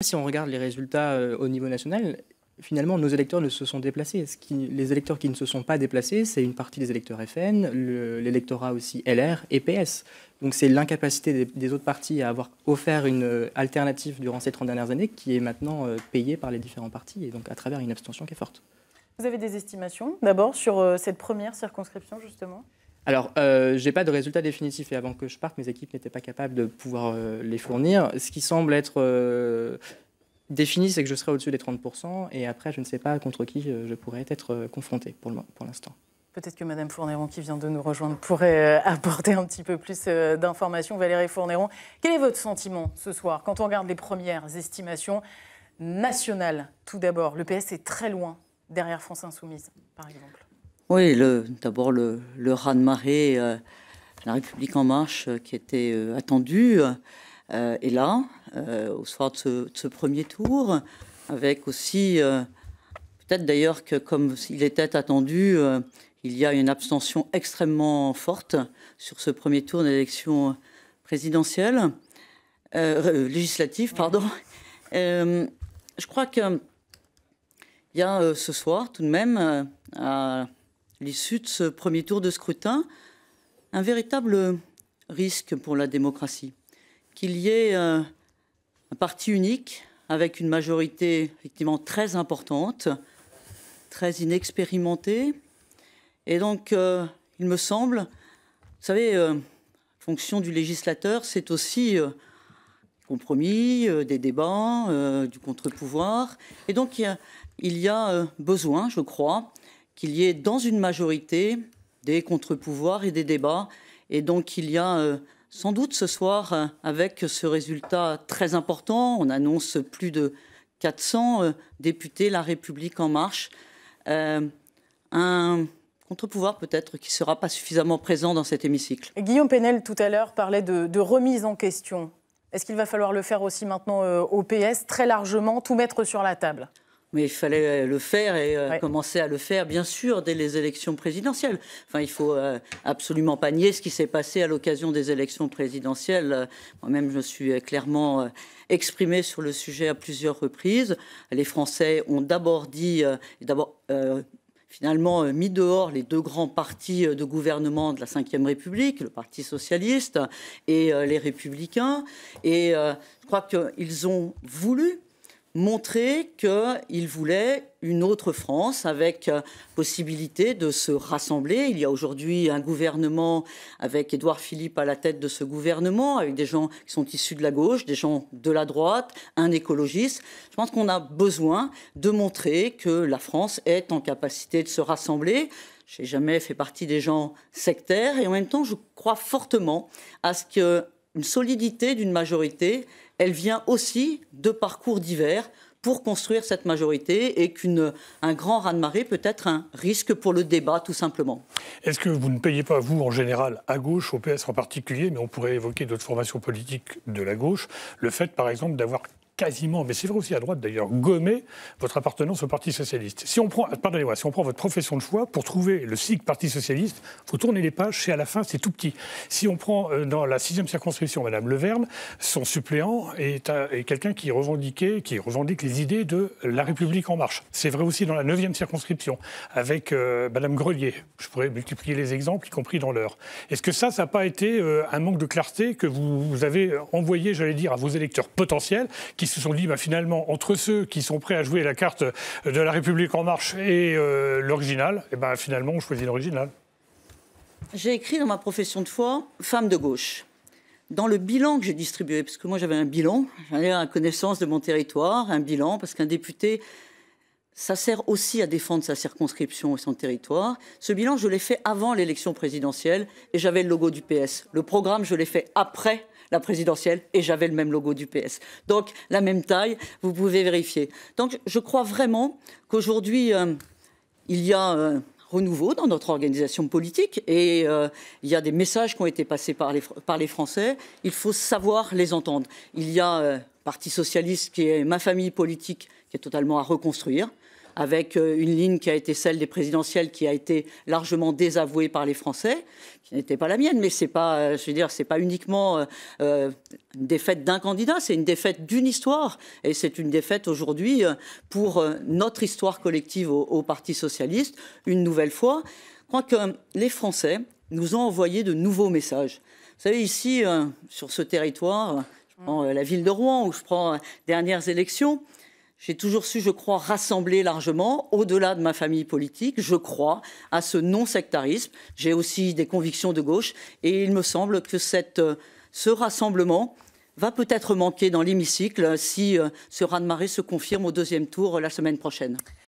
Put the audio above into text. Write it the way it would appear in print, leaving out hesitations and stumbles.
Si on regarde les résultats au niveau national, finalement, nos électeurs ne se sont déplacés. Les électeurs qui ne se sont pas déplacés, c'est une partie des électeurs FN, l'électorat aussi LR et PS. Donc c'est l'incapacité des autres partis à avoir offert une alternative durant ces 30 dernières années qui est maintenant payée par les différents partis et donc à travers une abstention qui est forte. Vous avez des estimations, d'abord, sur cette première circonscription, justement ? Alors, je n'ai pas de résultats définitifs et avant que je parte, mes équipes n'étaient pas capables de pouvoir les fournir. Ce qui semble être défini, c'est que je serai au-dessus des 30% et après, je ne sais pas contre qui je pourrais être confronté pour l'instant. Peut-être que Mme Fournéron, qui vient de nous rejoindre, pourrait apporter un petit peu plus d'informations. Valérie Fournéron, quel est votre sentiment ce soir quand on regarde les premières estimations nationales? Tout d'abord, le PS est très loin derrière France Insoumise, par exemple. Oui, d'abord le raz-de-marée, la République En Marche qui était attendu, est là, au soir de ce premier tour, avec aussi, peut-être d'ailleurs que comme il était attendu, il y a une abstention extrêmement forte sur ce premier tour d'élection présidentielle, législative, pardon. Je crois qu'il y a ce soir, tout de même, à l'issue de ce premier tour de scrutin, un véritable risque pour la démocratie. Qu'il y ait un parti unique avec une majorité effectivement très importante, très inexpérimentée. Et donc, il me semble, vous savez, la fonction du législateur, c'est aussi compromis, des débats, du contre-pouvoir. Et donc, il y a besoin, je crois, qu'il y ait dans une majorité des contre-pouvoirs et des débats. Et donc, il y a sans doute ce soir, avec ce résultat très important, on annonce plus de 400 députés La République En Marche, un contre-pouvoir peut-être qui ne sera pas suffisamment présent dans cet hémicycle. Guillaume Penel, tout à l'heure, parlait de remise en question. Est-ce qu'il va falloir le faire aussi maintenant au PS, très largement, tout mettre sur la table ? Mais il fallait le faire et commencer à le faire, bien sûr, dès les élections présidentielles. Enfin, il ne faut absolument pas nier ce qui s'est passé à l'occasion des élections présidentielles. Moi-même, je me suis clairement exprimé sur le sujet à plusieurs reprises. Les Français ont d'abord dit, finalement mis dehors les deux grands partis de gouvernement de la Ve République, le Parti socialiste et les Républicains. Et je crois qu'ils ont voulu montrer qu'ils voulaient une autre France avec possibilité de se rassembler. Il y a aujourd'hui un gouvernement avec Édouard Philippe à la tête de ce gouvernement, avec des gens qui sont issus de la gauche, des gens de la droite, un écologiste. Je pense qu'on a besoin de montrer que la France est en capacité de se rassembler. Je n'ai jamais fait partie des gens sectaires et en même temps, je crois fortement à ce qu'une solidité d'une majorité, elle vient aussi de parcours divers pour construire cette majorité et qu'un grand raz-de-marée peut être un risque pour le débat, tout simplement. Est-ce que vous ne payez pas, vous, en général, à gauche, au PS en particulier, mais on pourrait évoquer d'autres formations politiques de la gauche, le fait, par exemple, d'avoir quasiment, mais c'est vrai aussi à droite d'ailleurs, gommer votre appartenance au Parti Socialiste. Si on prend votre profession de foi, pour trouver le sigle Parti Socialiste, il faut tourner les pages, c'est à la fin, c'est tout petit. Si on prend dans la 6e circonscription, Mme Leverne, son suppléant est quelqu'un qui revendique les idées de La République En Marche. C'est vrai aussi dans la 9e circonscription, avec Mme Grelier. Je pourrais multiplier les exemples, y compris dans l'heure. Est-ce que ça n'a pas été un manque de clarté que vous avez envoyé, j'allais dire, à vos électeurs potentiels, qui se sont dit, finalement, entre ceux qui sont prêts à jouer la carte de La République En Marche et l'original, finalement, on choisit l'original. J'ai écrit dans ma profession de foi « femme de gauche ». Dans le bilan que j'ai distribué, parce que moi j'avais un bilan, j'avais la connaissance de mon territoire, un bilan, parce qu'un député, ça sert aussi à défendre sa circonscription et son territoire. Ce bilan, je l'ai fait avant l'élection présidentielle et j'avais le logo du PS. Le programme, je l'ai fait après la présidentielle et j'avais le même logo du PS. Donc, la même taille, vous pouvez vérifier. Donc, je crois vraiment qu'aujourd'hui, il y a renouveau dans notre organisation politique et il y a des messages qui ont été passés par les Français. Il faut savoir les entendre. Il y a Parti socialiste qui est ma famille politique qui est totalement à reconstruire. avec une ligne qui a été celle des présidentielles, qui a été largement désavouée par les Français, qui n'était pas la mienne, mais c'est pas, je veux dire, c'est pas uniquement une défaite d'un candidat, c'est une défaite d'une histoire, et c'est une défaite aujourd'hui pour notre histoire collective au Parti socialiste. Une nouvelle fois, je crois que les Français nous ont envoyé de nouveaux messages. Vous savez, ici, sur ce territoire, je prends la ville de Rouen, où je prends les dernières élections, j'ai toujours su, je crois, rassembler largement, au-delà de ma famille politique. Je crois à ce non-sectarisme. J'ai aussi des convictions de gauche. Et il me semble que ce rassemblement va peut-être manquer dans l'hémicycle si ce raz-de-marée se confirme au deuxième tour la semaine prochaine.